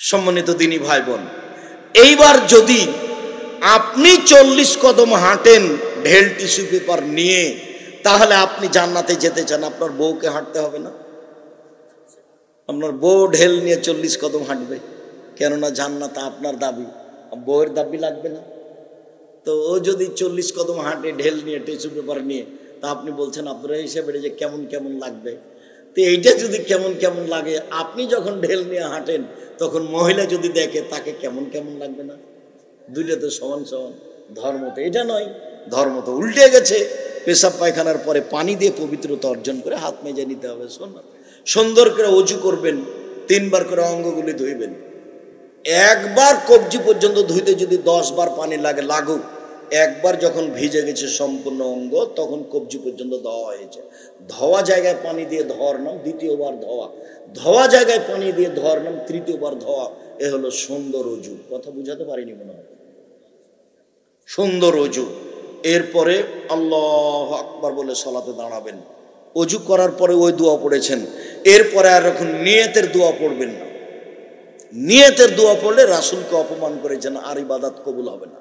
সম্মানিত দিনী ভাই বোন, এইবার যদি আপনি 40 কদম হাঁটেন ঢেল টিস্যু পেপার নিয়ে, তাহলে আপনি জান্নাতে যেতে চান, আপনার বউকে হাঁটতে হবে না? আপনার বউ ঢেল নিয়ে 40 কদম হাঁটবে, কেননা জান্নাত আপনার দাবি, বউয়ের দাবি লাগবে না। তো ও যদি 40 কদম হাঁটে ঢেল নিয়ে টিস্যু পেপার নিয়ে, তা আপনি বলছেন আপনারা হিসেবে যে কেমন কেমন লাগবে। তো এইটা যদি কেমন কেমন লাগে, আপনি যখন ঢেল নিয়ে হাঁটেন তখন মহিলা যদি দেখে তাকে কেমন কেমন লাগবে না? দুইটা তো সমান সমান। ধর্ম তো এটা নয়, ধর্ম তো উল্টে গেছে। পেশাব পায়খানার পরে পানি দিয়ে পবিত্রতা অর্জন করে হাত মেজে নিতে হবে। সুন্দর করে অজু করবেন, 3 বার করে অঙ্গগুলি ধুইবেন। একবার কবজি পর্যন্ত ধুইতে যদি 10 বার পানি লাগে লাগুক, একবার যখন ভিজে গেছে সম্পূর্ণ অঙ্গ, তখন কবজি পর্যন্ত ধোয়া হয়েছে। ধোয়া জায়গায় পানি দিয়ে ধোয়ার নাম দ্বিতীয়বার ধোয়া, ধোয়া জায়গায় পানি দিয়ে ধোয়ার নাম তৃতীয়বার ধোয়া। এ হলো সুন্দর অজু। কথা বুঝাতে পারিনি মনে হয়। সুন্দর অজু। এরপরে আল্লাহু আকবার বলে সালাতে দাঁড়াবেন। অজু করার পরে ওই দোয়া পড়েছেন, এরপরে আর এখন নিয়তের দোয়া পড়বেন না। নিয়তের দোয়া পড়লে রাসূলকে অপমান করেছেন, আর ইবাদত কবুল হবে না।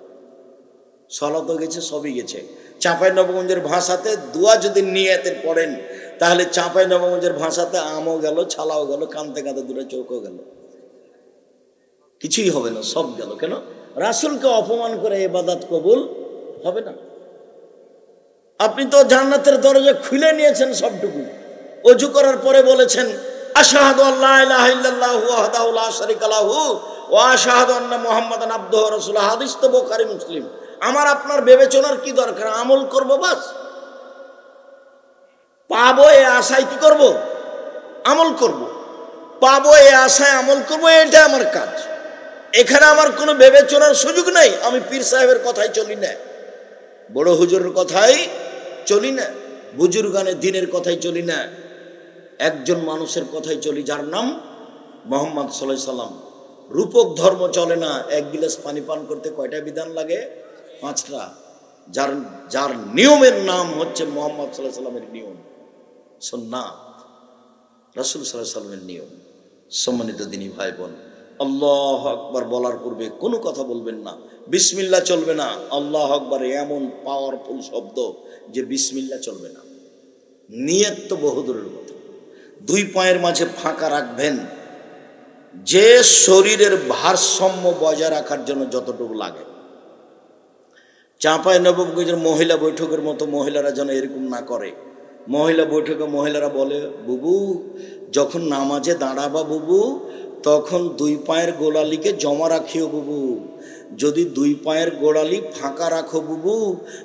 সালাতও গেছে, সবই গেছে। চাঁপাইনবাবগঞ্জের ভাষাতে দোয়া যদি নিয়তের পড়েন, তাহলে চাঁপাইনবাবগঞ্জের ভাষাতে আমও গেল, ছালাও গেল, কাঁদতে কাঁদতে দুটো চোখও গেল, কিছুই হবে না, সব গেল। কেন? রাসূলকে অপমান করে ইবাদত কবুল হবে না। আপনি তো জান্নাতের দরজা খুলে নিয়েছেন সবটুকু। ওযু করার পরে বলেছেন আশহাদু আল্লা ইলাহা ইল্লাল্লাহু ওয়াহদাহু লা শারীকা লাহু ওয়া আশহাদু আন্না মুহাম্মাদান আবদুহু ওয়া রাসূলুহু। হাদিস তো বুখারী মুসলিম। আমার আপনার বিবেচনার কি দরকার? আমল করব বাস, পাবো এই আশায় কি করব? আমল করব। পাবো এই আশায় আমল করব, এটা আমার কাজ। এখানে আমার কোনো বিবেচনার সুযোগ নেই। আমি পীর সাহেবের কথাই চলি না, বড় হুজুরের কথাই চলি না, বুজুর্গানে দিনের কথাই চলি না। একজন মানুষের কথাই চলি, যার নাম মুহাম্মদ সাল্লাল্লাহু আলাইহি সাল্লাম। রূপক ধর্ম চলে না। 1 গিলাস পানি পান করতে কয়টা বিধান লাগে? 5টা। যার নিয়মের নাম হচ্ছে মুহাম্মদ সাল্লাল্লাহু আলাইহি সাল্লামের নিয়ম, সুন্নাত, রাসূল সাল্লাল্লাহু আলাইহি সাল্লামের নিয়ম। সম্মানিত দিনী ভাই বোন, আল্লাহু আকবার বলার পূর্বে কোনো কথা বলবেন না, বিসমিল্লাহ চলবে না। আল্লাহু আকবার এমন পাওয়ারফুল শব্দ যে বিসমিল্লাহ চলবে না। নিয়ত তো বহুদূরের কথা। 2 পায়ের মাঝে ফাঁকা রাখবেন, যে শরীরের ভারসাম্য বজায় রাখার জন্য যতটুকু লাগে। চাঁপাইনবাবগঞ্জের মহিলা বৈঠকের মতো মহিলারা যেন এরকম না করে। মহিলা বৈঠকে মহিলারা বলে, বুবু যখন নামাজে দাঁড়াবা বুবু, তখন 2 পায়ের গোড়ালিকে জমা রাখিও বুবু। যদি 2 পায়ের গোড়ালি ফাঁকা রাখো বুবু,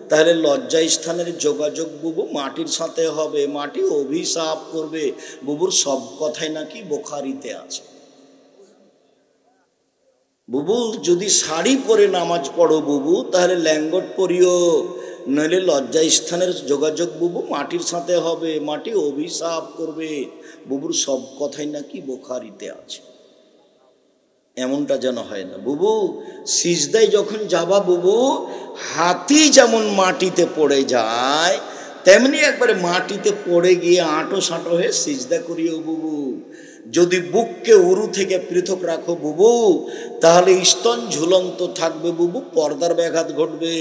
তাহলে লজ্জা স্থানের যোগাযোগ বুবু মাটির সাথে হবে, মাটি অভিশাপ করবে। বুবুর সব কথাই নাকি বুখারীতে আছে। বুবু যদি শাড়ি পরে নামাজ পড়ো বুবু, তাহলে ল্যাঙ্গট পরিও, নইলে লজ্জা স্থানের যোগাযোগ বুবু মাটির সাথে হবে, মাটি অভিশাপ করবে। বুবুর সব কথাই নাকি বুখারীতে আছে। এমনটা যেন হয় না। বুবু সিজদায় যখন যাবা বুবু, হাতি যেমন মাটিতে পড়ে যায়, তেমনি একবারে মাটিতে পড়ে গিয়ে আঁটো সাঁটো হয়ে সিজদা করিও বুবু। যদি বুককে উরু থেকে পৃথক রাখো বুবু, তাহলে স্তন ঝুলন্ত থাকবে বুবু, পর্দার ব্যাঘাত ঘটবে।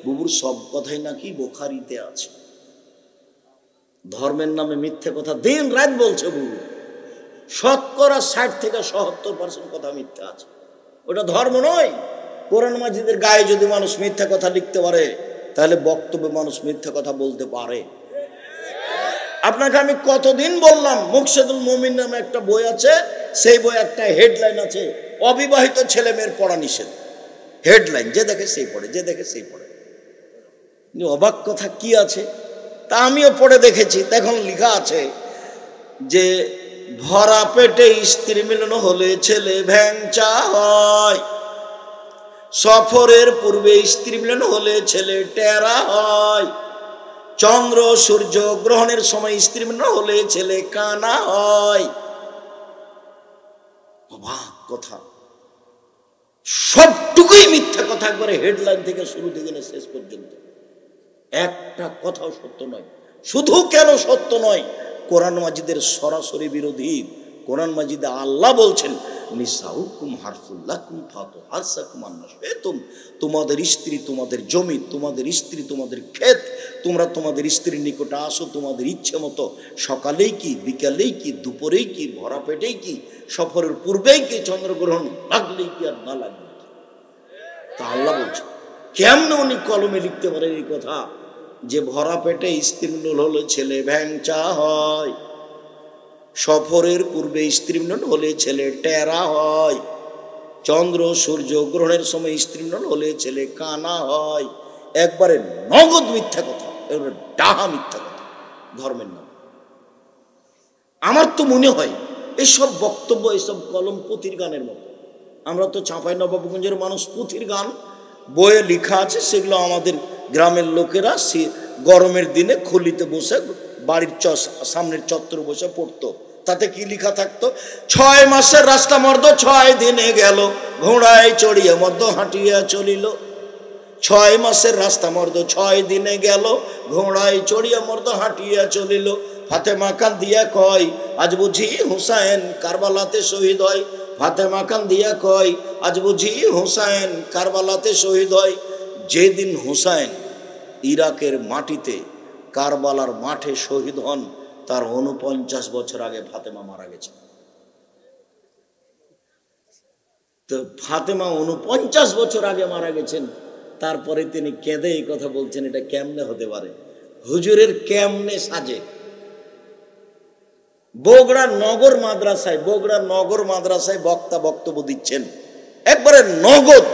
বুবুর সব কথাই নাকি বুখারীতে আছে। ধর্মের নামে মিথ্যে কথা দিন রাত বলছে বুবু। 60% থেকে 70% কথা মিথ্যা আছে। ওটা ধর্ম নয়। কোরআন মাজিদের গায়ে যদি মানুষ মিথ্যা কথা লিখতে পারে, তাহলে বক্তব্যে মানুষ মিথ্যা কথা বলতে পারে। আপনাকে আমি কতদিন বললাম, মুকশেদুল মুমিন নামে একটা বই আছে, সেই বই একটা হেডলাইন আছে, অবিবাহিত ছেলে মেয়ের পড়া নিষেধ। হেডলাইন, যে দেখে সেই পড়ে, যে দেখে সেই পড়ে। অবাক কথা কি আছে? তা আমিও পড়ে দেখেছি। তখন লেখা আছে যে ভরা পেটে স্ত্রী মিলন হলে ছেলে ভ্যাংচা হয়, সফরের পূর্বে স্ত্রী মিলন হলে ছেলে টেরা হয়, চন্দ্র সূর্য গ্রহণের সময় স্ত্রী মিলন হলে ছেলে কানা হয়। অবাক কথা, সবটুকুই মিথ্যা কথা করে, হেডলাইন থেকে শুরু থেকে শেষ পর্যন্ত একটা কথাও সত্য নয়। শুধু কেন সত্য নয়, কোরআন মাজিদের সরাসরি বিরোধী। কোরআন মাজিদে আল্লাহ বলছেন নিসাউকুম হারসুল লাকুম ফাতু হারসাকুম আন্না শি'তুম, তোমাদের স্ত্রী তোমাদের জমি, তোমাদের স্ত্রী তোমাদের ক্ষেত, তোমরা তোমাদের স্ত্রীর নিকটে আসো তোমাদের ইচ্ছে মতো, সকালেই কি বিকালেই কি দুপুরেই কি ভরা পেটেই কি সফরের পূর্বেই কি চন্দ্রগ্রহণ লাগলেই কি আর না লাগলে কি। তা আল্লাহ বলছে কেমনে উনি কলমে লিখতে পারেন এই কথা যে ভরা পেটে স্ত্রীমূল হলে ছেলে ভ্যাংচা হয়, সফরের পূর্বে স্ত্রীমূল হলে ছেলে টেরা হয়, চন্দ্র সূর্য গ্রহণের সময় স্ত্রীমূল হলে ছেলে কানা হয়। একবারে নগদ মিথ্যা কথা, একবারে ডাহা মিথ্যা কথা ধর্মের নাম। আমার তো মনে হয় এসব বক্তব্য এসব কলম পুঁথির গানের মতো। আমরা তো চাঁপাইনবাবগঞ্জের মানুষ, পুঁথির গান বইয়ে লেখা আছে, সেগুলো আমাদের গ্রামের লোকেরা গরমের দিনে খুলিতে বসে বাড়ির সামনের চত্বরে বসে পড়তো। তাতে কি লেখা থাকতো? 6 মাসের রাস্তা মর্দ 6 দিনে গেল, ঘোড়ায় চড়িয়ে মর্দ হাঁটিয়া চলিল। 6 মাসের রাস্তা মর্দ 6 দিনে গেল, ঘোড়ায় চড়িয়া মর্দ হাঁটিয়া চলিল। ফাতেমা কান্দিয়া কয় আজ বুঝি হুসাইন কারবালাতে শহীদ হয়। ফাতেমা কান্দিয়া কয় আজ বুঝি হুসাইন কারবালাতে শহীদ হয়। যেদিন হুসাইন ইরাকের মাটিতে কারবালার মাঠে শহীদ হন তার 49 বছর আগে ফাতেমা মারা গেছে। তো ফাতেমা 49 বছর আগে মারা গেছেন, তারপরে তিনি কেঁদে এই কথা বলছেন, এটা কেমনে হতে পারে? হুজুরের কেমনে সাজে? বগুড়া নগর মাদ্রাসায় বক্তা বক্তব্য দিচ্ছেন, একবারে নগদ।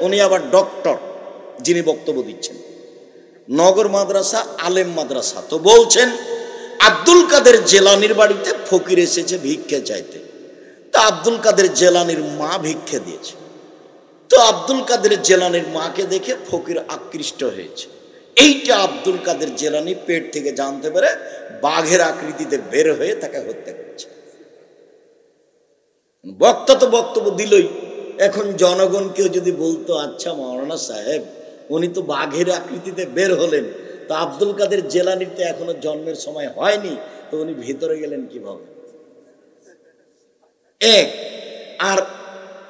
উনি আবার ডক্টর যিনি বক্তব্য দিচ্ছেন, নগর মাদ্রাসা আলেম মাদ্রাসা। তো বলছেন আব্দুল কাদের জেলানির বাড়িতে ফকির এসেছে ভিক্ষা চাইতে। তো আব্দুল কাদের জেলানির মা ভিক্ষা দিয়েছে। তো আব্দুল কাদের জেলানির মাকে দেখে ফকির আকৃষ্ট হয়েছে। এইটা আব্দুল কাদের জেলানি পেট থেকে জানতে পারে, বাঘের আকৃতিতে বের হয়ে তাকে হত্যা করেছে। বক্তা তো বক্তব্য দিলই, এখন জনগণকেও যদি বলতো আচ্ছা মাওলানা সাহেব উনি তো বাঘের আকৃতিতে বের হলেন, তো আব্দুল কাদের জেলানির তো এখনো জন্মের সময় হয়নি, তো উনি ভিতরে গেলেন কিভাবে? এক, আর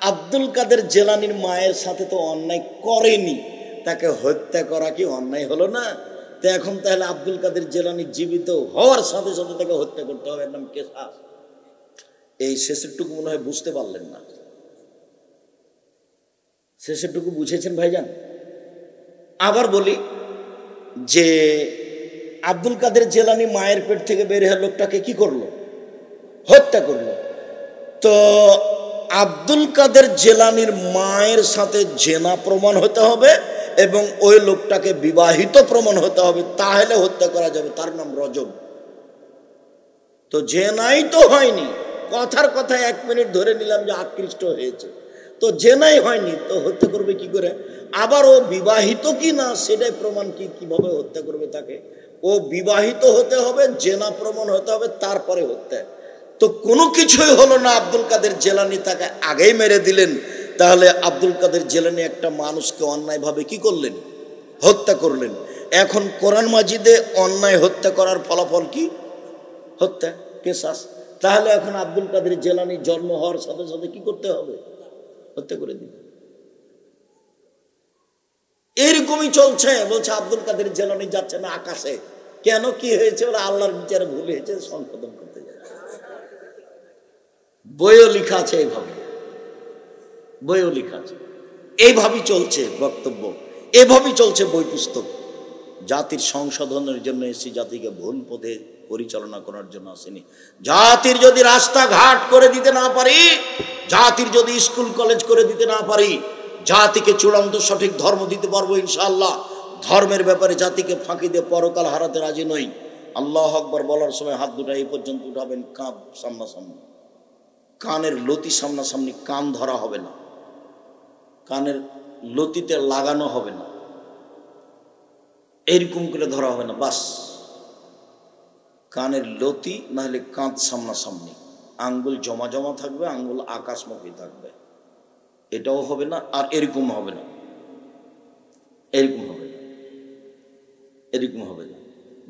আব্দুল কাদের জেলানির মায়ের সাথে তো অন্যায় করেনি, তাকে হত্যা করা কি অন্যায় হলো না? তো এখন তাহলে আব্দুল কাদের জেলানি জীবিত হওয়ার সাথে সাথে তাকে হত্যা করতে হবে, নাম কেসাস। এই শেষেরটুকু মনে হয় বুঝতে পারলেন না। শেষেরটুকু বুঝেছেন ভাইজান? আবার বলি যে আব্দুল কাদের জেলানি মায়ের পেট থেকে বের হয়ে লোকটাকে কি করলো? হত্যা করলো। তো আব্দুল কাদের জেলানির মায়ের সাথে জেনা প্রমাণ হতে হবে এবং ওই লোকটাকে বিবাহিত প্রমাণ হতে হবে, তাহলে হত্যা করা যাবে। তার নাম রজব। তো জেনাই তো হয়নি, কথার কথা 1 মিনিট ধরে নিলাম যে আকৃষ্ট হয়েছে, তো জেনাই হয়নি, তো হত্যা করবে কি করে? আবার ও বিবাহিত কি না সেটাই প্রমাণ কি, কিভাবে হত্যা করবে তাকে? ও বিবাহিত হতে হবে, জেনা প্রমাণ হতে হবে, তারপরে হত্যা। তো কোনো কিছুই হলো না, আব্দুল কাদের জেলানি তাকে আগেই মেরে দিলেন। তাহলে আব্দুল কাদের জেলানি একটা মানুষকে অন্যায়ভাবে কি করলেন? হত্যা করলেন। এখন কোরআন মাজিদে অন্যায় হত্যা করার ফলাফল কি? হত্যা, কেসাস। তাহলে এখন আব্দুল কাদের জেলানি জন্ম হওয়ার সাথে সাথে কি করতে হবে? হত্যা করে দিবে। এরকমই চলছে। বলছে আব্দুল কাদের জেলানি যাচ্ছে না আকাশে, কেন কি হয়েছে? বলে আল্লাহর বিচারে ভুল হয়েছে, সংশোধন করতে যায়। বইও লেখা আছে এইভাবে, বইও লেখা আছে। এইভাবেই চলছে বক্তব্য, এভাবেই চলছে বই পুস্তক। জাতির সংশোধনের জন্য এসেছি, জাতিকে ভুল পথে পরিচালনা করার জন্য আসেনি। জাতির যদি রাস্তাঘাট করে দিতে না পারি, জাতির যদি স্কুল কলেজ করে দিতে না পারি, জাতিকে চূড়ান্ত সঠিক ধর্ম দিতে পারবো ইনশাআল্লাহ। ধর্মের ব্যাপারে জাতিকে ফাঁকি দিয়ে পরকাল হারাতে রাজি নই। আল্লাহু আকবার বলার সময় হাত দুটো এই পর্যন্ত উঠাবেন, কাঁধ সামনাসামনি, কানের লতি সামনাসামনি, কান ধরা হবে না, কানের লতিতে লাগানো হবে না, এইরকম করে ধরা হবে না, বাস কানের লতি না হলে কাঁধ সামনাসামনি, আঙ্গুল জমা জমা থাকবে, আঙ্গুল আকাশমুখী থাকবে, এটাও হবে না। আর এরকম হবে না, এরকম হবে না, এরকম হবে না।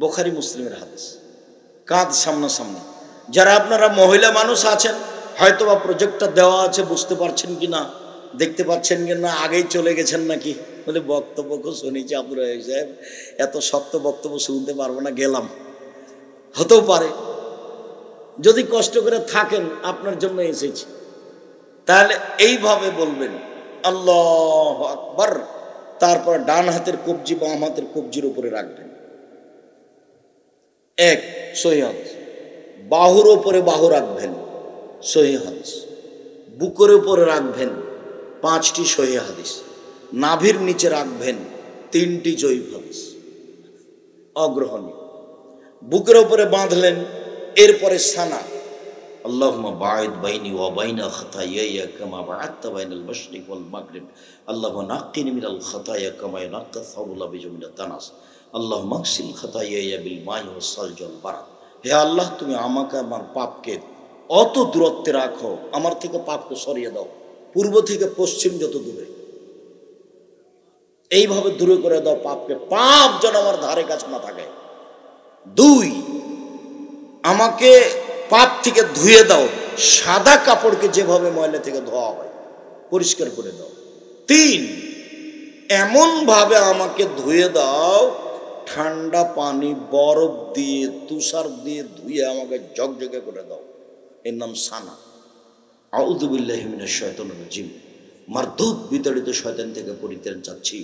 বুখারী মুসলিমের হাদিস, কাঁধ সামনাসামনি। যারা আপনারা মহিলা মানুষ আছেন হয়তোবা প্রজেক্টটা দেওয়া আছে, বুঝতে পারছেন কি না, দেখতে পাচ্ছেন কি না, আগেই চলে গেছেন নাকি? বলে বক্তব্য শুনেছি আব্দুল রাজাক সাহেব, এত শক্ত বক্তব্য শুনতে পারবো না, গেলাম। হতেও পারে, যদি কষ্ট করে থাকেন আপনার জন্য এসেছি। তাহলে এইভাবে বলবেন আল্লাহু আকবার, তারপর ডান হাতের কবজি বাম হাতের কবজির উপরে রাখবেন। এক সহিহ হাদিস। বাহুর উপরে বাহু রাখবেন, সহিহ হাদিস। বুকের উপরে রাখবেন, 5টি সহিহ হাদিস। নাভির নিচে রাখবেন 3টি জয়ীফ হাদিস, অগ্রহণীয়। বুকের উপরে বাঁধলেন, এরপরে সানা, আল্লাহুম্মা বাঈদ বাইনি ওয়া বাইনা খাতায়ায়া কামা বা'আদতা বাইনাল মাশরিক ওয়াল মাগরিব, আল্লাহুম্মা নাক্কিনি মিনাল খাতায়া কামা ইয়ানক্কা আস-সাবুল আবিজু মিনাদ দানাস, আল্লাহুম্মা আগসিল খাতায়ায়া বিল মাই ওয়াস সালজি ওয়াল বারাদ। হে আল্লাহ, তুমি আমাকে আমার পাপকে অত দূরত্বে রাখো, আমার থেকে পাপকে সরিয়ে দাও, পূর্ব থেকে পশ্চিম যত দূরে, এইভাবে দূরে করে দাও পাপকে, পাপ যেন আমার ধারে কাছে না থাকে। 2, আমাকে পাপ থেকে ধুয়ে দাও, সাদা কাপড়কে যেভাবে ময়লা থেকে ধোয়া হয় পরিষ্কার করে দাও। 3, এমন ভাবে আমাকে ধুয়ে দাও, ঠান্ডা পানি বরফ দিয়ে তুষার দিয়ে ধুয়ে আমাকে ঝকঝকে করে দাও। এর নাম সানা। আউযু বিল্লাহি মিনাশ শাইতানির রাজিম। মারদুদ বিতাড়িত শয়তান থেকে পরিত্রাণ চাচ্ছি।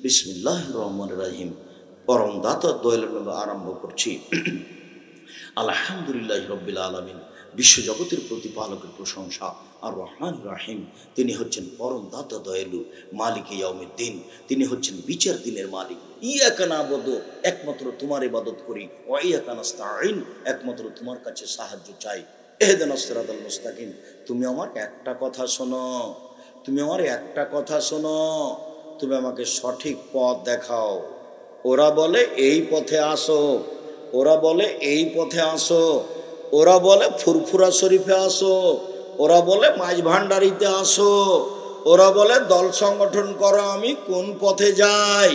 বিসমিল্লাহির রহমানির রহিম। পরম দাতা দয়ালুর নামে আরম্ভ করছি। আলহামদুলিল্লাহি রাব্বিল আলামিন। বিশ্বজগতের প্রতিপালকের প্রশংসা। আর রহমান রাহিম, তিনি হচ্ছেন পরম দাতা দয়ালু, মালিক ইয়াউমিদ্দিন, তিনি হচ্ছেন বিচার দিনের মালিক। ইয়াকা নাবুদু, একমাত্র তোমার ইবাদত করি, ওয়া ইয়াকা নাস্তাঈন, একমাত্র তোমার কাছে সাহায্য চাই। ইহদিনাস সিরাতাল মুস্তাকিম। তুমি আমার একটা কথা শোনো, তুমি আমার একটা কথা শোনো, তুমি আমাকে সঠিক পথ দেখাও। ওরা বলে এই পথে আসো, ওরা বলে এই পথে আসো, ওরা বলে ফুরফুরা শরীফে আসো, ওরা বলে মাঝ ভান্ডারিতে আসো, ওরা বলে দল সংগঠন করো। আমি কোন পথে যাই?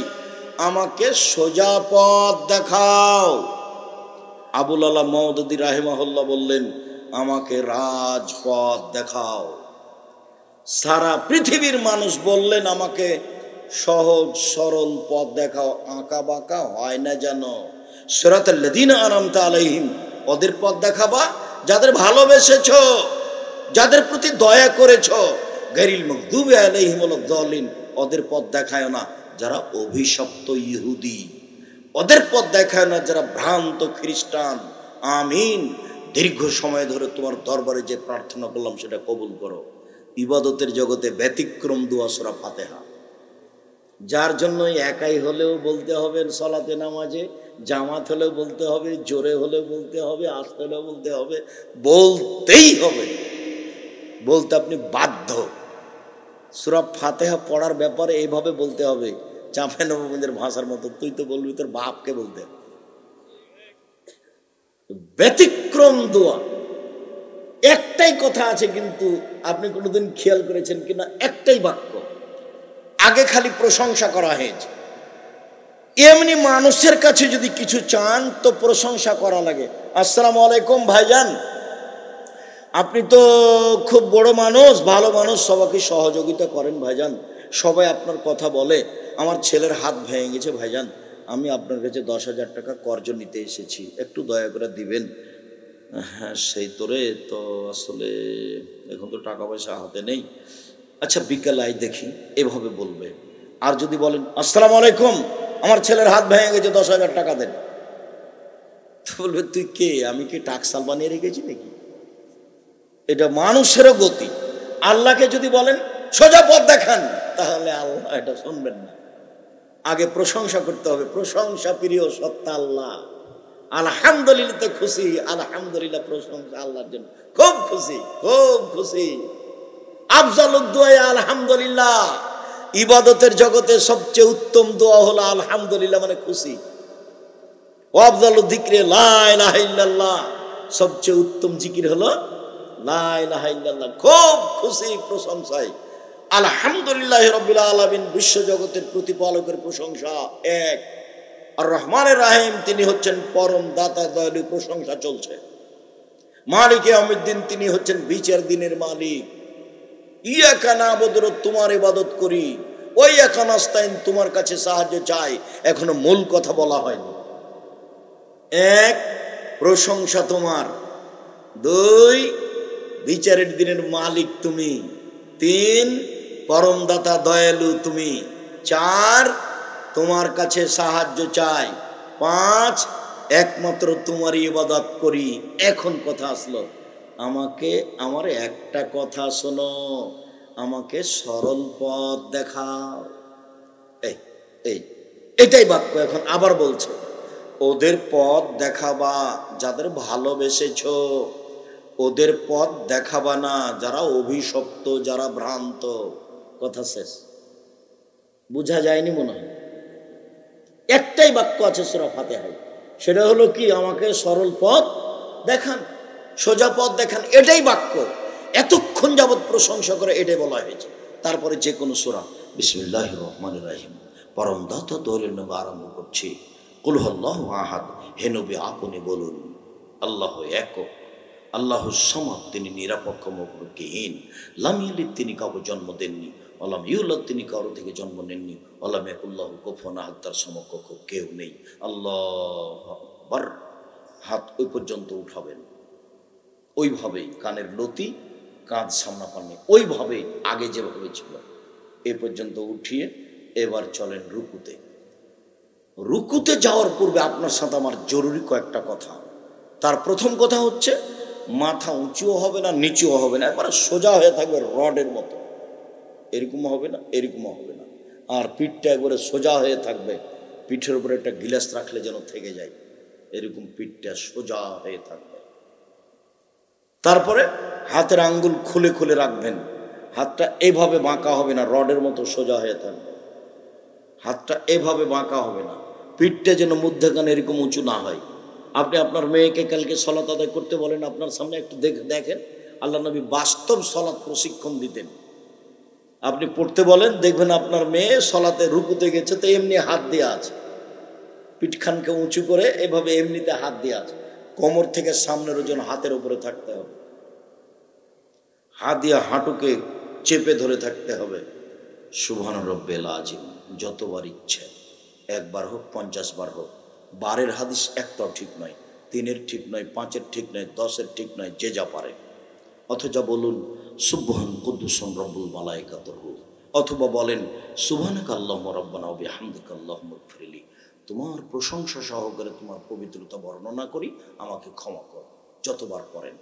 আমাকে সোজা পথ দেখাও। আবুল আলা মওদুদী রাহিমাহুল্লাহ বললেন, আমাকে রাজপথ দেখাও। সারা পৃথিবীর মানুষ বললেন, আমাকে সহজ সরল পথ দেখাও, আঁকা বাঁকা হয় না যেন। সিরাতাল লাযীনা আনআমতা আলাইহিম, ওদের পথ দেখাবা যাদের ভালোবেসেছো, যাদের প্রতি দয়া করেছো। গায়রিল মাগদুবি আলাইহিম ওয়ালাদ দাল্লিন, ওদের পথ দেখায় না যারা অভিশপ্ত ইহুদি, ওদের পথ দেখায় না যারা ভ্রান্ত খ্রিস্টান। আমিন। দীর্ঘ সময় ধরে তোমার দরবারে যে প্রার্থনা করলাম সেটা কবুল করো। ইবাদতের জগতে ব্যতিক্রম দোয়া সূরা ফাতিহা, যার জন্য একাই হলেও বলতে হবে সালাতে নামাজে, জামাত হলেও বলতে হবে, জোরে হলেও বলতে হবে, আস্তে হলেও বলতে হবে, বলতেই হবে, বলতে আপনি বাধ্য। সূরা ফাতিহা পড়ার ব্যাপারে এইভাবে বলতে হবে, চাঁপাই নবাবগঞ্জের ভাষার মতো, তুই তো বলবি তোর বাপকে বলতে। ব্যতিক্রম দোয়া একটাই কথা আছে, কিন্তু আপনি কোনোদিন খেয়াল করেছেন কিনা, একটাই বাক্য, আগে খালি প্রশংসা করা হয়েছে। এমনি মানুষের কাছে যদি কিছু চান তো প্রশংসা করা লাগে। আসসালামু আলাইকুম ভাইজান, আপনি তো খুব বড় মানুষ, ভালো মানুষ, সবাইকে সহযোগিতা করেন ভাইজান, সবাই আপনার কথা বলে। আমার ছেলের হাত ভেঙে গেছে ভাইজান, আমি আপনার কাছে 10,000 টাকা কর্জ নিতে এসেছি, একটু দয়া করে দিবেন। হ্যাঁ সেই তোরে তো আসলে এখন তো টাকা পয়সা হাতে নেই, আচ্ছা বিকেল আই দেখি, এভাবে বলবে। আর যদি বলেন আসসালামু আলাইকুম, আমার ছেলের হাত ভেঙে গেছে, 10,000 টাকা দেন, তো বলবে তুই কে, আমি কি টাকসাল বানিয়ে রেখেছি নাকি? এটা মানুষেরও গতি। আল্লাহকে যদি বলেন সোজা পথ দেখান, তাহলে আল্লাহ এটা শুনবেন না। আগে প্রশংসা করতে হবে, প্রশংসা প্রিয় সত্তা আল্লাহ। আলহামদুলিল্লাহ তে খুশি, আলহামদুলিল্লাহ প্রশংসা আল্লাহর জন্য, খুব খুশি, খুব খুশি। আফজালুদ দুআ আলহামদুলিল্লাহ। ইবাদতের জগতে সবচেয়ে উত্তম দোয়া হলো আলহামদুলিল্লাহ, মানে খুশি। ওয়া আফজালুয যিকরি লা ইলাহা ইল্লাল্লাহ, সবচেয়ে উত্তম জিকির হলো লা ইলাহা ইল্লাল্লাহ। খুব খুশি প্রশংসায়। আলহামদুলিল্লাহি রাব্বিল আলামিন, বিশ্ব জগতের প্রতিপালকের প্রশংসা এক। আর রহমানের রাহিম, তিনি হচ্ছেন পরম দাতা দয়ালু, প্রশংসা চলছে। মালিক ইয়াউমিদ্দিন, তিনি হচ্ছেন বিচার দিনের মালিক। ইয়াকা না'বুদু, তোমার ইবাদত করি, ওয়া ইয়াকা নাস্তাইন, তোমার কাছে সাহায্য চাই। এখনো মূল কথা বলা হয়নি। এক, প্রশংসা তোমার। দুই, বিচারের দিনের মালিক তুমি। তিন, পরমদাতা দয়ালু তুমি। চার, তোমার কাছে সাহায্য চাই। পাঁচ, একমাত্র তোমারই ইবাদত করি। এখন কথা আসলো, আমাকে আমার একটা কথা শোনো, আমাকে সরল পথ দেখাও। এই এই এটাই বাক্য। এখন আবার বলছে, ওদের পথ দেখাবা যাদের ভালোবেসেছো, ওদের পথ দেখাবা না যারা অভিশপ্ত, যারা ভ্রান্ত। কথা শেষ। বুঝা যায়নি মনে হয়? একটাই বাক্য আছে সূরা ফাতিহায়, সেটা হলো কি, আমাকে সরল পথ দেখান, সোজা পথ দেখান। এটাই বাক্য। এতক্ষণ যাবৎ প্রশংসা করে এটাই বলা হয়েছে। তারপরে যে কোনো সূরা, বিসমিল্লাহির রহমানির রহিম, পরম দাতা দয়ালুর নামে আরম্ভ করছি। কুল হুয়াল্লাহু আহাদ, হে নবী আপনি বলুন, আল্লাহ একক, আল্লাহু সামাদ, তিনি নিরপেক্ষ মখলুকহীন। লাম ইয়ালিদ, তিনি কাউকে জন্ম দেননি। ওয়ালাম ইউলাদ, তিনি কারো থেকে জন্ম নেননি। ওয়ালাম ইয়াকুল্লাহু কুফুয়ান আহাদ, তার সমকক্ষ কেউ নেই। আল্লাহু আকবার। হাত ওই পর্যন্ত উঠাবেন, ওইভাবেই কানের লতি, কাঁধ সামনাপান্নি, ওইভাবেই আগে যেভাবে ছিল এ পর্যন্ত উঠিয়ে এবার চলেন রুকুতে। রুকুতে যাওয়ার পূর্বে আপনার সাথে আমার জরুরি কয়েকটা কথা। তার প্রথম কথা হচ্ছে, মাথা উঁচুও হবে না, নিচুও হবে না, এবার সোজা হয়ে থাকবে রডের মতো। এরকম হবে না, এরকম হবে না। আর পিঠটা একবারে সোজা হয়ে থাকবে, পিঠের উপরে একটা গিলাস রাখলে যেন থেকে যায়, এরকম পিঠটা সোজা হয়ে থাকবে। তারপরে হাতের আঙ্গুল খুলে খুলে রাখবেন। হাতটা এভাবে বাঁকা হবে না, রডের মতো সোজা হয়ে থাকবে। হাতটা এভাবে বাঁকা হবে না, পিঠটা যেন মধ্যখানে এরকম উঁচু না হয়। আপনি আপনার মেয়েকে কালকে সালাত আদায় করতে বলেন, আপনার সামনে একটু দেখেন, আল্লাহ নবী বাস্তব সালাত প্রশিক্ষণ দিতেন। আপনি পড়তে বলেন, দেখবেন আপনার মেয়ে সালাতে রুকুতে গেছে, তো এমনি হাত দিয়ে আছে, পিঠখানকে উঁচু করে এভাবে এমনিতে হাত দিয়ে আছে। কোমর থেকে সামনের ওজন হাতের উপরে থাকতে হবে, হাত দিয়ে হাঁটুকে চেপে ধরে থাকতে হবে। সুবহান রব্বিল আযীম যতবার ইচ্ছে, একবার হোক 50 বার হোক। বারের হাদিস একটাও ঠিক নয়, 3-এর ঠিক নয়, 5-এর ঠিক নয়, 10-এর ঠিক নয়, যে যা পারে। অথবা বলুন সুবহান কুদ্দুসুন রব্বুল মালাইকাতুর রূহ, অথবা বলেন সুবহানাকা আল্লাহুম্মা রাব্বানা ওয়া বিহামদিকা আল্লাহুম্মা ইগফিরলি, তোমার প্রশংসা সহকারে তোমার পবিত্রতা বর্ণনা করি, আমাকে ক্ষমা কর। যতবার করেন।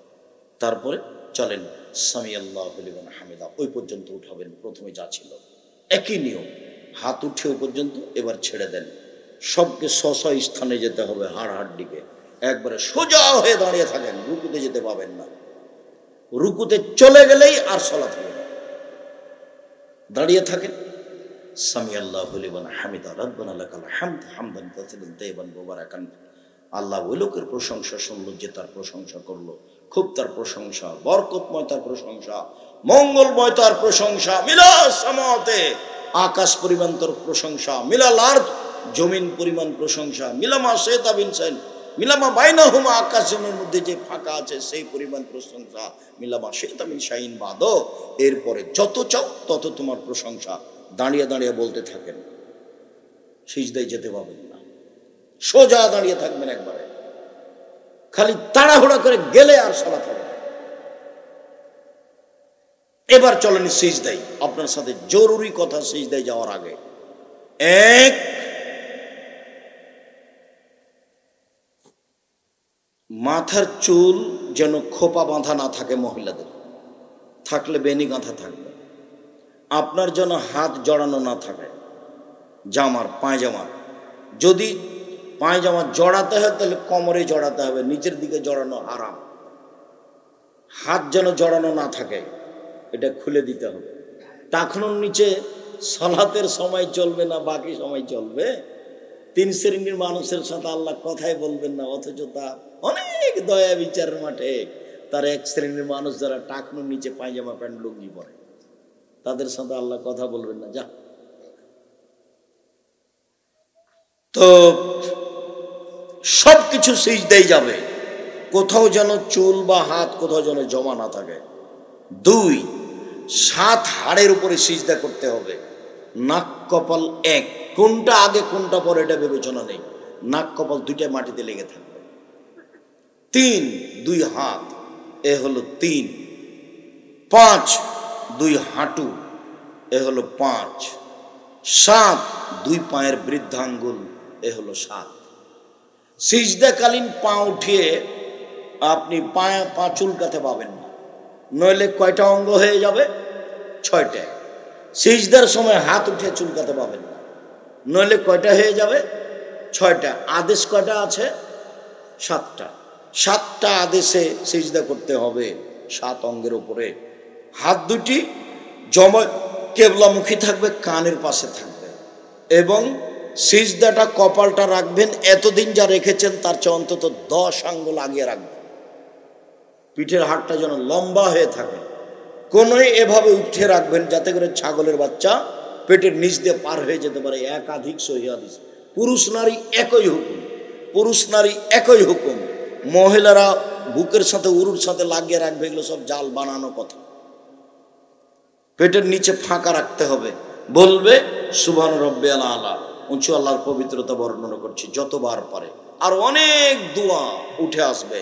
তারপরে চলেন সামি আল্লাহু লিমান হামিদা, ওই পর্যন্ত উঠাবেন। প্রথমে যা ছিল একই নিয়ম, হাত উঠে ওই পর্যন্ত, এবার ছেড়ে দেন। সবকে স্ব স্থানে যেতে হবে, হাড় দিকে একবারে সোজা হয়ে দাঁড়িয়ে থাকেন, রুকুতে যেতে পাবেন না। রুকুতে চলে গেলেই আর সালাত হবে না, দাঁড়িয়ে থাকেন। সামি আল্লাহু লিমান হামিদা রাব্বানা লাকাল হামদ হামদান কাসীরান তাইয়িবান মুবারাকান। আল্লাহ ওই লোকের প্রশংসা শুনলো যে তার প্রশংসা করলো, খুব তার প্রশংসা, বরকতময় তার প্রশংসা, মঙ্গলময় তার প্রশংসা। মিলা সামাতে, আকাশ পরিমাণ তার প্রশংসা, মিলাল আরদ, জমিন পরিমাণ প্রশংসা, মিলামা শাইতা বিন সাইন, মিলামা বাইনাহুমা, আকাশ জমিনের মধ্যে যে ফাঁকা আছে সেই পরিমাণ প্রশংসা, মিলামা শাইতা বিন শাইন বাদ। এরপরে যত চাও তত তোমার প্রশংসা। দাঁড়িয়ে দাঁড়িয়ে বলতে থাকেন, সিজদায় যেতে পাবেন না, সোজা দাঁড়িয়ে থাকবেন একবারে। খালি তাড়াহুড়া করে গেলে আর সালাত হবে না। এবার চলেন সিজদায়। আপনার সাথে জরুরি কথা সিজদায় যাওয়ার আগে, এক, মাথার চুল যেন খোপা বাঁধা না থাকে, মহিলাদের থাকলে বেনি গাঁথা থাকবে। আপনার যেন হাত জড়ানো না থাকে জামার, পায়জামার। যদি পায়জামা জড়াতে হয় তাহলে কোমরে জড়াতে হবে, নিচের দিকে জড়ানো হারাম। হাত যেন জড়ানো না থাকে, এটা খুলে দিতে হবে। টাকনুর নিচে সালাতের সময় চলবে না, বাকি সময় চলবে। 3 শ্রেণীর মানুষের সাথে আল্লাহ কথাই বলবেন না, অথচ তা অনেক দয়া বিচারের মাঠে তার 1 শ্রেণীর মানুষ যারা টাকনুর নিচে পায়জামা প্যান্ট লুঙ্গি পরে, তাদের সাথে আল্লাহ কথা বলবেন না। যা, তো সবকিছু সিজদায় যাবে। কোথাও যেন চুল বা হাত কোথাও যেন জমা না থাকে। 2, 7 হাড়ের উপরে সিজদা করতে হবে। নাক কপাল এক, কোনটা আগে কোনটা পরে এটা বিবেচনা নেই, নাক কপাল দুইটা মাটিতে লেগে থাকবে। 3, 2 হাত, এ হলো 3। 5, 2 হাঁটু, এ হলো 5। 7, 2 পায়ের বৃদ্ধাঙ্গুল, এ হলো 7। সিজদাকালীন পা উঠিয়ে আপনি পা চুলকাতে পাবেন না, নইলে কয়টা অঙ্গ হয়ে যাবে? 6টা। সিজদার সময় হাত উঠে চুলকাতে পাবেন না, নইলে কয়টা হয়ে যাবে? 6টা। আদেশ কয়টা আছে? 7টা। 7টা আদেশে সিজদা করতে হবে 7 অঙ্গের উপরে। হাত দুটি জমা কেবলামুখী থাকবে, কানের পাশে থাকবে, এবং সিজদাটা কপালটা রাখবেন এতদিন যা রেখেছেন তার চেয়ে অন্তত 10 আঙ্গুল আগিয়ে রাখবেন। পিঠের হাড়টা যেন লম্বা হয়ে থাকে, কোনোই এভাবে উঠে রাখবেন যাতে করে ছাগলের বাচ্চা পেটের নিচ দিয়ে পার হয়ে যেতে পারে। একাধিক সহিহ হাদিস। পুরুষ নারী একই হুকুম, পুরুষ নারী একই হুকুম। মহিলারা বুকের সাথে উরুর সাথে লাগিয়ে রাখবে, এগুলো সব জাল বানানো কথা। পেটের নিচে ফাঁকা রাখতে হবে। বলবে সুবহান রাব্বিয়াল আলা, উঁচু আল্লাহর পবিত্রতা বর্ণনা করছি যতবার পারে। আর অনেক দোয়া উঠে আসবে।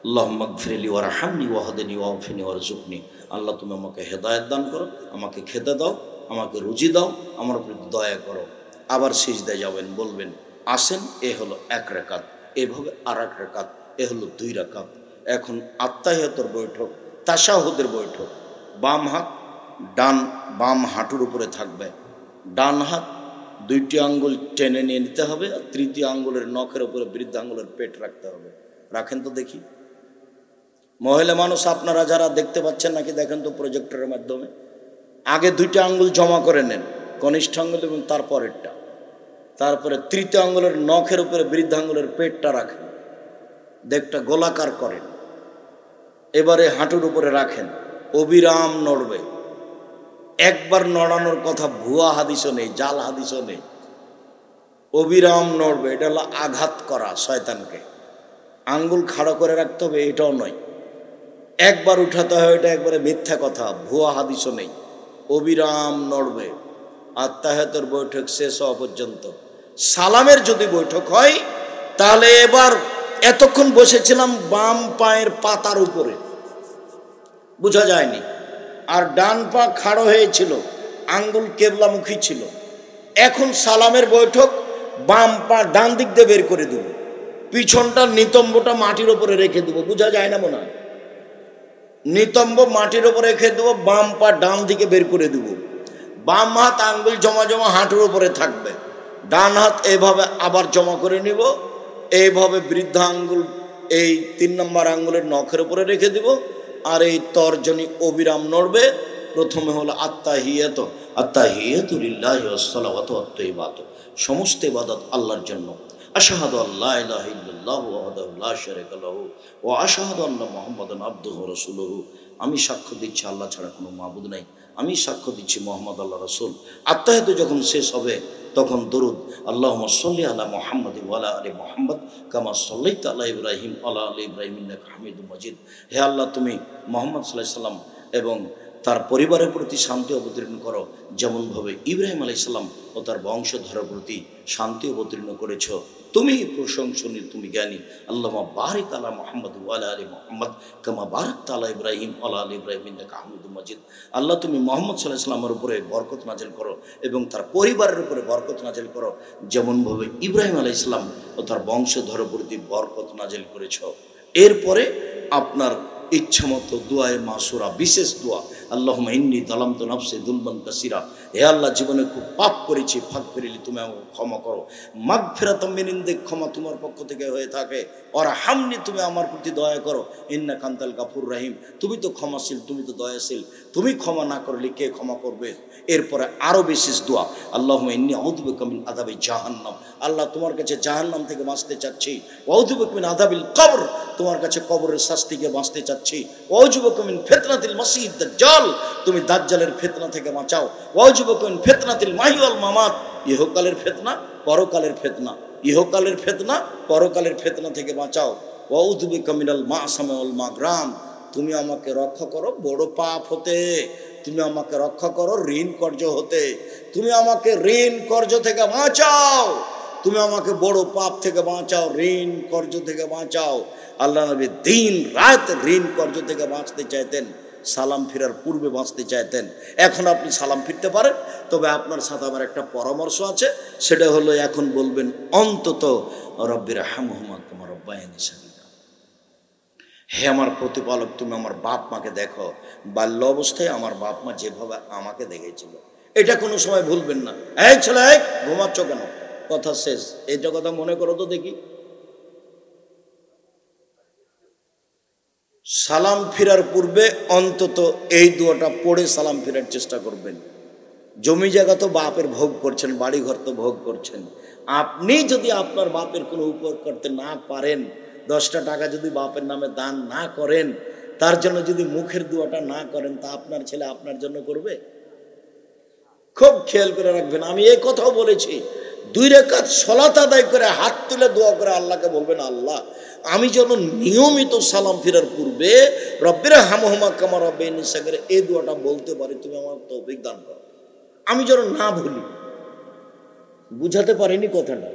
আল্লাহুম্মা গফিরলি ওয়ারহামনি ওয়াহদিনি ওয়াফিনি ওয়ারজুকনি। আল্লাহ তুমি আমাকে হেদায়েত দান করো, আমাকে খেতে দাও, আমাকে রুজি দাও, আমার প্রতি দয়া করো। আবার সিজদায় যাবেন, বলবেন আসেন, এ হলো 1 রাকাত, এভাবে আর 1 রাকাত, এ হলো 2 রাকাত। এখন আত্তাহিয়াতুর বৈঠক, তাশাহুদের বৈঠক। বাম হাত বাম হাঁটুর উপরে থাকবে, ডান হাত 2টি আঙ্গুল টেনে নিয়ে নিতে হবে, আর 3টি আঙ্গুলের নখের উপরে বৃদ্ধাঙ্গুলের পেট রাখতে হবে। রাখেন তো দেখি। মহিলা মানুষ আপনারা যারা দেখতে পাচ্ছেন নাকি দেখেন তো প্রজেক্টরের মাধ্যমে। আগে 2টা আঙ্গুল জমা করে নেন, কনিষ্ঠ আঙ্গুল এবং তারপরেরটা। তারপরে 3য় আঙ্গুলের নখের উপরে বৃদ্ধাঙ্গুলের পেটটা রাখেন, দেখটা গোলাকার করেন। এবারে হাঁটুর উপরে রাখেন, অবিরাম নড়বে। একবার নড়ানোর কথা ভুয়া হাদিসও নেই, জাল হাদিসও নেই। অবিরাম নড়বে, এটা হলো আঘাত করা শয়তানকে। আঙ্গুল খাড়া করে রাখতে হবে, এটাও নয়। একবার উঠাতে হয়, এটা একবারে মিথ্যা কথা, ভুয়া হাদিসও নেই। অবিরাম নড়বে আত্তাহিয়াতুর বৈঠক শেষ হওয়া পর্যন্ত। সালামের যদি বৈঠক হয় তাহলে এবার এতক্ষণ বসেছিলাম বাম পায়ের পাতার উপরে, বোঝা যায়নি, আর ডান পা খাড়ো হয়েছিল, আঙ্গুল কেবলামুখী ছিল। এখন সালামের বৈঠক, বাম পা ডান দিক দিয়ে বের করে দেব, পিছনটা নিতম্বটা মাটির উপরে রেখে দেবো, বোঝা যায় না মনে হয়। নিতম্ব মাটির উপরে রেখে দেবো, বাম পা ডান দিকে বের করে দেব। বাম হাত আঙ্গুল জমা জমা হাঁটুর উপরে থাকবে, ডান হাত এইভাবে আবার জমা করে নিব, এইভাবে বৃদ্ধা আঙ্গুল এই 3 নম্বর আঙ্গুলের নখের উপরে রেখে দিব, আর এই তর্জনী অবিরাম নড়বে। প্রথমে হলো আত্তাহিয়াতু, আত্তাহিয়াতু লিল্লাহি ওয়াস সালাওয়াতু ওয়াত তাইয়্যিবাতু, সমস্ত ইবাদত আল্লাহর জন্য। আশহাদু আল্লা ইলাহা ইল্লাল্লাহু ওয়াহদাহু লা শারীকা লাহু ওয়া আশহাদু আন্না মুহাম্মাদান আবদুহু ওয়া রাসূলুহু। আমি সাক্ষ্য দিচ্ছি আল্লাহ ছাড়া কোনো মাবুদ নাই, আমি সাক্ষ্য দিচ্ছি মুহাম্মদ আল্লাহ রাসূল। আত্তাহিয়াতু যখন শেষ হবে তখন দরুদ, আল্লাহুম্মা সাল্লি আলা মুহাম্মাদ ওয়া আলা আলি মুহাম্মাদ কামা সাল্লাইতা আলা ইব্রাহিম ওয়া আলা আলি ইব্রাহিম ইন্নাকা হামিদুম মাজিদ। হে আল্লাহ, তুমি মুহাম্মদ সাল্লাল্লাহু আলাইহি সাল্লাম এবং তার পরিবারের প্রতি শান্তি অবতীর্ণ করো, যেমনভাবে ইব্রাহিম আলাইহিস সালাম ও তার বংশধরের প্রতি শান্তি অবতীর্ণ করেছ। তুমি প্রশংসনীয়, তুমি জ্ঞানী। আল্লাহুম্মা বারিক আলা মুহাম্মাদ ওয়া আলা আলি মুহাম্মাদ কামা বারাকতা আলা ইব্রাহিম ওয়া আলা আলি ইব্রাহিম ইন্নাকা হামিদুম মাজিদ। আল্লাহ, তুমি মুহাম্মদ সাল্লাল্লাহু আলাইহি সাল্লামের উপরে বরকত নাজিল করো এবং তার পরিবারের উপরে বরকত নাজিল করো, যেমনভাবে ইব্রাহিম আলাইহিস সালাম ও তার বংশধরের প্রতি বরকত নাজিল করেছ। এরপরে আপনার ইচ্ছামতো দোয়ায়ে মাসুরা, বিশেষ দোয়া, আল্লাহুম্মা ইন্নী যালামতু নাফসি যুলমান কাসীরা। হে আল্লাহ, জীবনে খুব পাপ করেছি, ফাঁক পেরেলি তুমি আমাকে ক্ষমা করো। মাগফিরাতাম মিন ইনদিক, ক্ষমা তোমার পক্ষ থেকে হয়ে থাকে। ওয়ারহামনি, তুমি আমার প্রতি দয়া করো। ইন্নাকা আনতাল গাফুর রহিম, তুমি তো ক্ষমাশীল, তুমি তো দয়াশীল, তুমি ক্ষমা না করলে কে ক্ষমা করবে। এরপরে আরো বিশেষ দোয়া, আল্লাহুম্মা ইন্নী আউযু বিকা মিন আযাবি জাহান্নাম। আল্লাহ, তোমার কাছে জাহান্নাম থেকে বাঁচতে চাচ্ছি। ওয়া আউযু বিকা মিন আযাবিল কবর, তোমার কাছে কবরের শাস্তি থেকে বাঁচতে চাচ্ছি। ওয়া আউযু বিকা মিন ফিতনাতিল মাসিহিদ দাজ্জাল, তুমি দাজ্জালের ফিতনা থেকে বাঁচাও। ওয়া আউযু বিকা মিন ফিতনাতিল মাহি ওয়াল মামাত, ইহকালের ফিতনা, পরকালের ফিতনা, ইহকালের ফিতনা, পরকালের ফিতনা থেকে বাঁচাও। ওয়াউযু বিকা মিনাল মাসামি ওয়াল মাগরাম, তুমি আমাকে রক্ষা করো বড় পাপ হতে, তুমি আমাকে রক্ষা করো ঋণ কর্জ হতে, তুমি আমাকে ঋণ কর্জ থেকে বাঁচাও, তুমি আমাকে বড় পাপ থেকে বাঁচাও, ঋণ কর্জ থেকে বাঁচাও। আল্লাহ নবী দিন রাত ঋণ কর্জ থেকে বাঁচতে চাইতেন, সালাম ফেরার পূর্বে বাঁচতে চাইতেন। এখন আপনি সালাম ফিরতে পারেন, তবে আপনার সাথে আমার একটা পরামর্শ আছে, সেটা হলো এখন বলবেন অন্তত রব্বির হামহুমা কামা রাব্বায়ানি সাগীরা, হে আমার প্রতিপালক তুমি আমার বাপ মাকে দেখো বাল্য অবস্থায় আমার বাপ মা যেভাবে আমাকে দেখেছিল, এটা কোনো সময় ভুলবেন না। এই ছেলে ঘুমাচ্ছ কেন, কথা শেষ, এটা কথা মনে করো তো দেখি। সালাম ফেরার পূর্বে অন্তত এই দোয়াটা পড়ে সালাম ফেরার চেষ্টা করবেন। জমি জায়গা তো বাপের ভোগ করছেন, বাড়ি ঘর তো ভোগ করছেন, আপনি যদি আপনার বাপের কোনো উপকার করতে না পারেন, 10টা টাকা যদি বাপের নামে দান না করেন, তার জন্য যদি মুখের দোয়াটা না করেন, তা আপনার ছেলে আপনার জন্য করবে? খুব খেয়াল করে রাখবেন। আমি এই কথাও বলেছি, 2 রাকাত সালাত আদায় করে হাত তুলে দোয়া করে আল্লাহকে বলবেন, আল্লাহ আমি যেন নিয়মিত সালাম ফেরার পূর্বে রব্বির হামহুমা কামা রাব্বায়ানি সাগীরা এই দোয়াটা বলতে পারি, তুমি আমার তৌফিক দান করো, আমি যেন না ভুলি। বুঝাতে পারিনি কথাটা?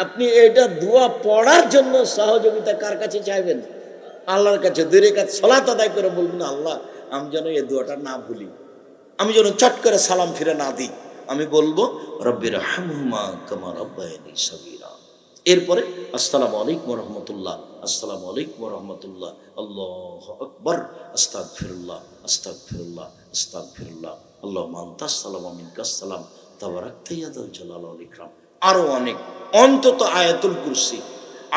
আপনি এটা দোয়া পড়ার জন্য সহযোগিতা কার কাছে চাইবেন? আল্লাহর কাছে। 2 রাকাত সালাত আদায় করে বলবেন, আল্লাহ আমি যেন এই দোয়াটা না ভুলি, আমি যেন চট করে সালাম ফিরে না দিই। আমি বলবো রব্বির হামহুমা কামা রাব্বায়ানি সাগীরা। এরপরে আসসালামু আলাইকুম ওয়া রাহমাতুল্লাহ, আসসালামু আলাইকুম ওয়া রাহমাতুল্লাহ, আল্লাহু আকবার, আস্তাগফিরুল্লাহ আস্তাগফিরুল্লাহ আস্তাগফিরুল্লাহ, আল্লাহুম্মা আনতাস সালাম ওয়া মিনকাস সালাম, তাবারাকতা ইয়া যাল জালাল ওয়াল ইকরাম। আরো অনেক, অন্তত আয়াতুল কুরসি,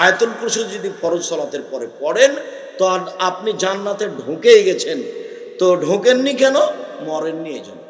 আয়াতুল কুরসি যদি ফরজ সালাতের পরে পড়েন তো আপনি জান্নাতে ঢুকেই গেছেন। তো ঢোকেননি কেন? মরেননি এজন্য।